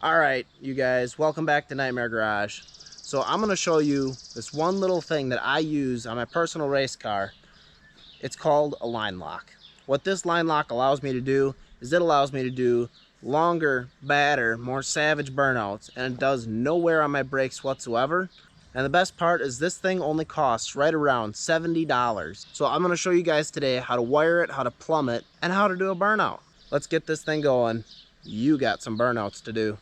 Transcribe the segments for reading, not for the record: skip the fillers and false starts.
All right, you guys, welcome back to Nightmare Garage. So I'm gonna show you this one little thing that I use on my personal race car. It's called a line lock. What this line lock allows me to do is it allows me to do longer, badder, more savage burnouts, and it does no wear on my brakes whatsoever. And the best part is this thing only costs right around $70. So I'm gonna show you guys today how to wire it, how to plumb it, and how to do a burnout. Let's get this thing going. You got some burnouts to do.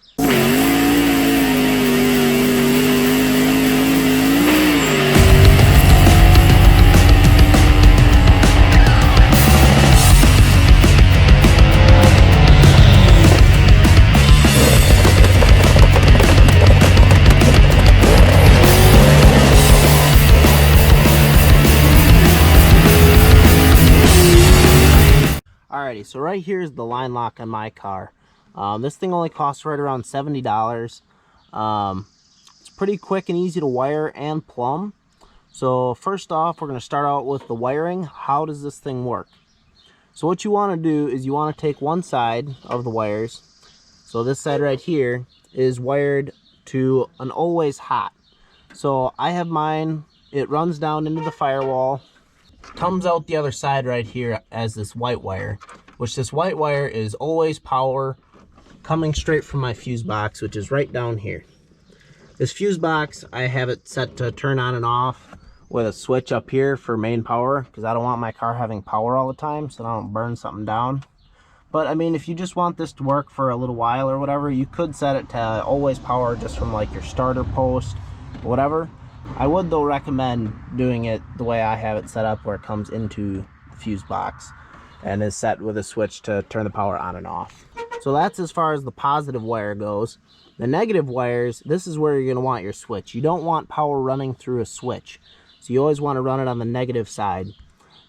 Alrighty, so right here is the line lock on my car. This thing only costs right around $70. It's pretty quick and easy to wire and plumb. So first off, we're going to start out with the wiring. How does this thing work? So what you want to do is you want to take one side of the wires. So this side right here is wired to an always hot. So I have mine, it runs down into the firewall, comes out the other side right here as this white wire, which this white wire is always power coming straight from my fuse box, which is right down here. This fuse box, I have it set to turn on and off with a switch up here for main power, because I don't want my car having power all the time so I don't burn something down. But I mean, if you just want this to work for a little while or whatever, you could set it to always power just from like your starter post, whatever. I would though recommend doing it the way I have it set up, where it comes into the fuse box and is set with a switch to turn the power on and off. So that's as far as the positive wire goes. The negative wires, this is where you're going to want your switch. You don't want power running through a switch, so you always want to run it on the negative side.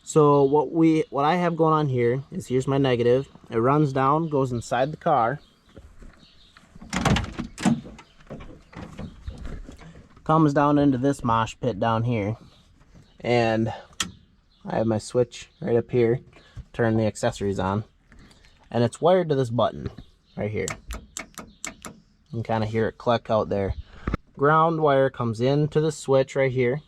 So what I have going on here is, here's my negative. It runs down, goes inside the car, comes down into this mosh pit down here, and I have my switch right up here, turn the accessories on, and it's wired to this button right here. You can kind of hear it click out there. Ground wire comes into the switch right here,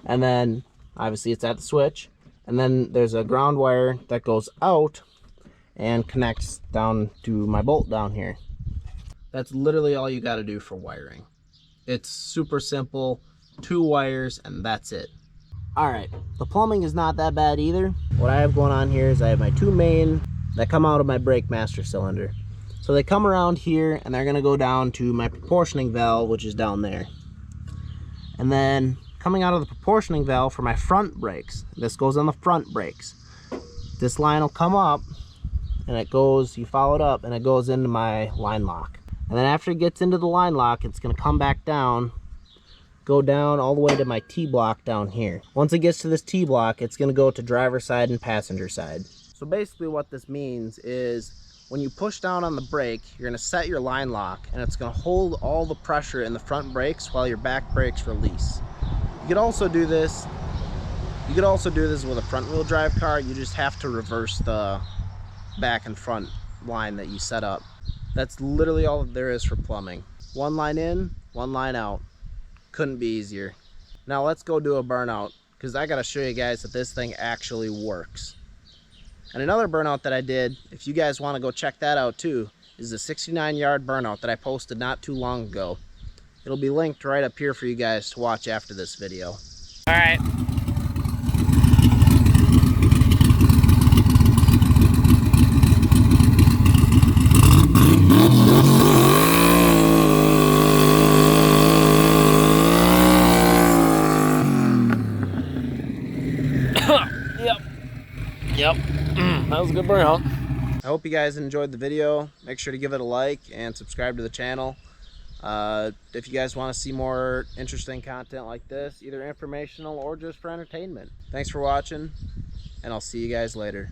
and then obviously it's at the switch, and then there's a ground wire that goes out and connects down to my bolt down here. That's literally all you got to do for wiring. It's super simple, 2 wires, and that's it. All right, the plumbing is not that bad either. What I have going on here is I have my 2 main that come out of my brake master cylinder. So they come around here and they're gonna go down to my proportioning valve, which is down there. And then coming out of the proportioning valve for my front brakes, this goes on the front brakes. This line will come up and it goes, you follow it up and it goes into my line lock. And then after it gets into the line lock, it's going to come back down, go down all the way to my T-block down here. Once it gets to this T-block, it's going to go to driver side and passenger side. So basically what this means is when you push down on the brake, you're going to set your line lock, and it's going to hold all the pressure in the front brakes while your back brakes release. You could also do this with a front wheel drive car. You just have to reverse the back and front line that you set up. That's literally all there is for plumbing. 1 line in, 1 line out. Couldn't be easier. Now let's go do a burnout, because I gotta show you guys that this thing actually works. And another burnout that I did, if you guys want to go check that out too, is the 69-yard burnout that I posted not too long ago. It'll be linked right up here for you guys to watch after this video. All right. Yep, that was a good burnout. I hope you guys enjoyed the video. Make sure to give it a like and subscribe to the channel. If you guys want to see more interesting content like this, either informational or just for entertainment. Thanks for watching, and I'll see you guys later.